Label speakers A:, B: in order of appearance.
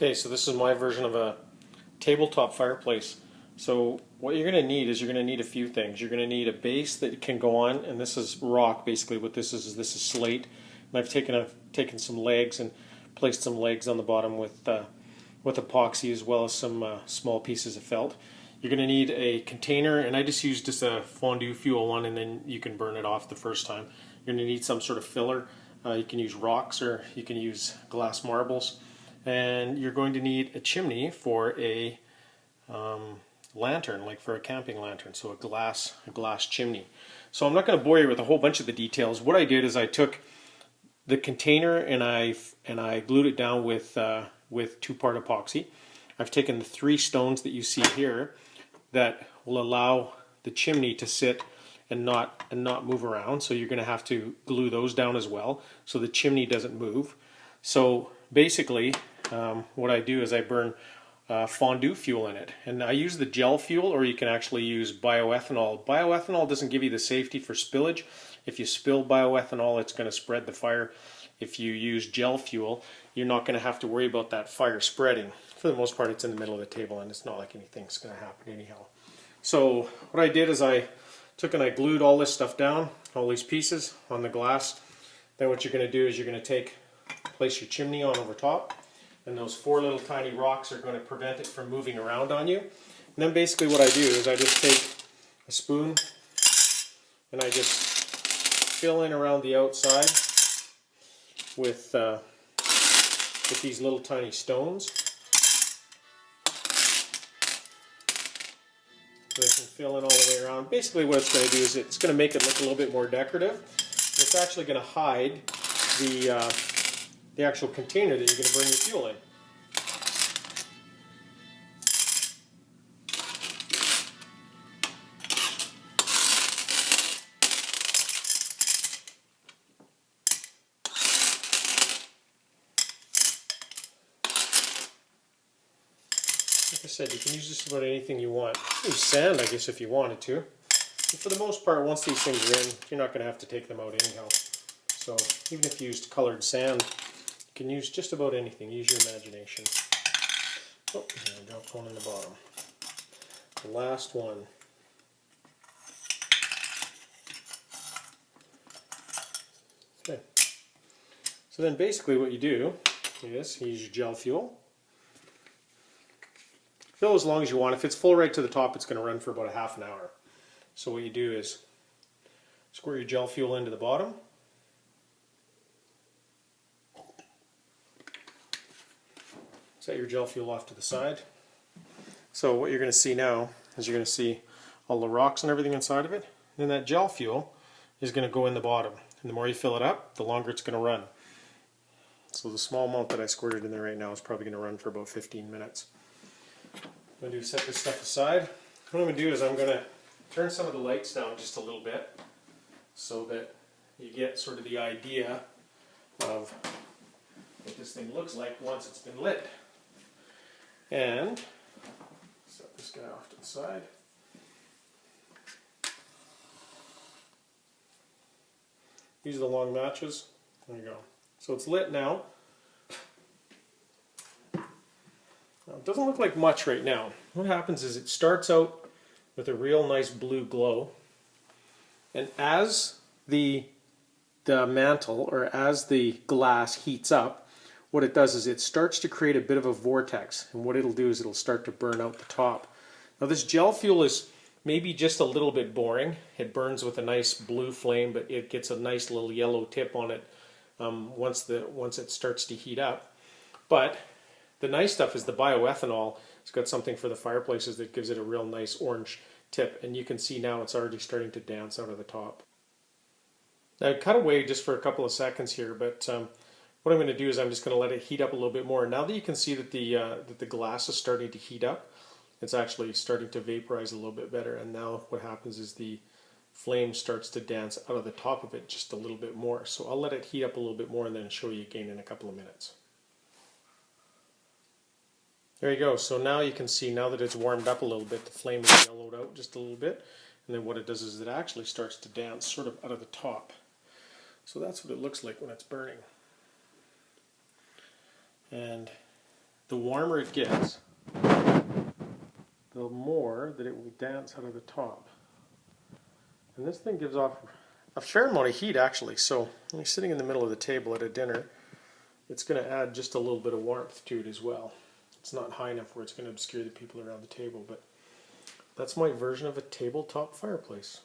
A: Okay, so this is my version of a tabletop fireplace. So what you're going to need is you're going to need a few things. You're going to need a base that can go on, and this is rock. Basically, what this is slate. And I've taken some legs and placed some legs on the bottom with epoxy, as well as some small pieces of felt. You're going to need a container, and I just used a fondue fuel one, and then you can burn it off the first time. You're going to need some sort of filler. You can use rocks or you can use glass marbles. And you're going to need a chimney for a lantern, like for a camping lantern, so a glass chimney. So I'm not going to bore you with a whole bunch of the details. What I did is I took the container and I glued it down with 2-part epoxy. I've taken the 3 stones that you see here that will allow the chimney to sit and not move around. So you're going to have to glue those down as well, so the chimney doesn't move. So basically, what I do is I burn fondue fuel in it, and I use the gel fuel, or you can actually use bioethanol. Bioethanol doesn't give you the safety for spillage. If you spill bioethanol, it's going to spread the fire. If you use gel fuel, you're not going to have to worry about that fire spreading. For the most part, it's in the middle of the table, and it's not like anything's going to happen anyhow. So what I did is I took and I glued all this stuff down, all these pieces on the glass. Then what you're going to do is you're going to place your chimney on over top, and those 4 little tiny rocks are going to prevent it from moving around on you. And then basically what I do is I just take a spoon and I just fill in around the outside with these little tiny stones. So they can fill in all the way around. Basically what it's going to do is it's going to make it look a little bit more decorative. It's actually going to hide the actual container that you're going to burn your fuel in. Like I said, you can use just about anything you want. Use sand, I guess, if you wanted to. But for the most part, once these things are in, you're not going to have to take them out anyhow. So even if you used colored sand, you can use just about anything. Use your imagination. Oh, there we go, one in the bottom. The last one. Okay. So then basically what you do is you use your gel fuel. Fill as long as you want. If it's full right to the top, it's going to run for about a half an hour. So what you do is squirt your gel fuel into the bottom. Set your gel fuel off to the side. So what you're going to see now is you're going to see all the rocks and everything inside of it. And then that gel fuel is going to go in the bottom. And the more you fill it up, the longer it's going to run. So the small amount that I squirted in there right now is probably going to run for about 15 minutes. What I'm going to do is set this stuff aside. What I'm going to do is I'm going to turn some of the lights down just a little bit so that you get sort of the idea of what this thing looks like once it's been lit. And set this guy off to the side. These are the long matches. There you go. So it's lit now. Now, it doesn't look like much right now. What happens is it starts out with a real nice blue glow, and as the mantle, or as the glass heats up, what it does is it starts to create a bit of a vortex, and what it'll do is it'll start to burn out the top. Now this gel fuel is maybe just a little bit boring. It burns with a nice blue flame, but it gets a nice little yellow tip on it once it starts to heat up. But the nice stuff is the bioethanol. It's got something for the fireplaces that gives it a real nice orange tip, and you can see now it's already starting to dance out of the top. Now I cut away just for a couple of seconds here, but what I'm going to do is I'm just going to let it heat up a little bit more. Now that you can see that the glass is starting to heat up, it's actually starting to vaporize a little bit better, and now what happens is the flame starts to dance out of the top of it just a little bit more. So I'll let it heat up a little bit more and then show you again in a couple of minutes. There you go. So now you can see, now that it's warmed up a little bit, the flame is yellowed out just a little bit, and then what it does is it actually starts to dance sort of out of the top. So that's what it looks like when it's burning. And the warmer it gets, the more that it will dance out of the top. And this thing gives off a fair amount of heat actually, so when you're sitting in the middle of the table at a dinner, it's going to add just a little bit of warmth to it as well. It's not high enough where it's going to obscure the people around the table, but that's my version of a tabletop fireplace.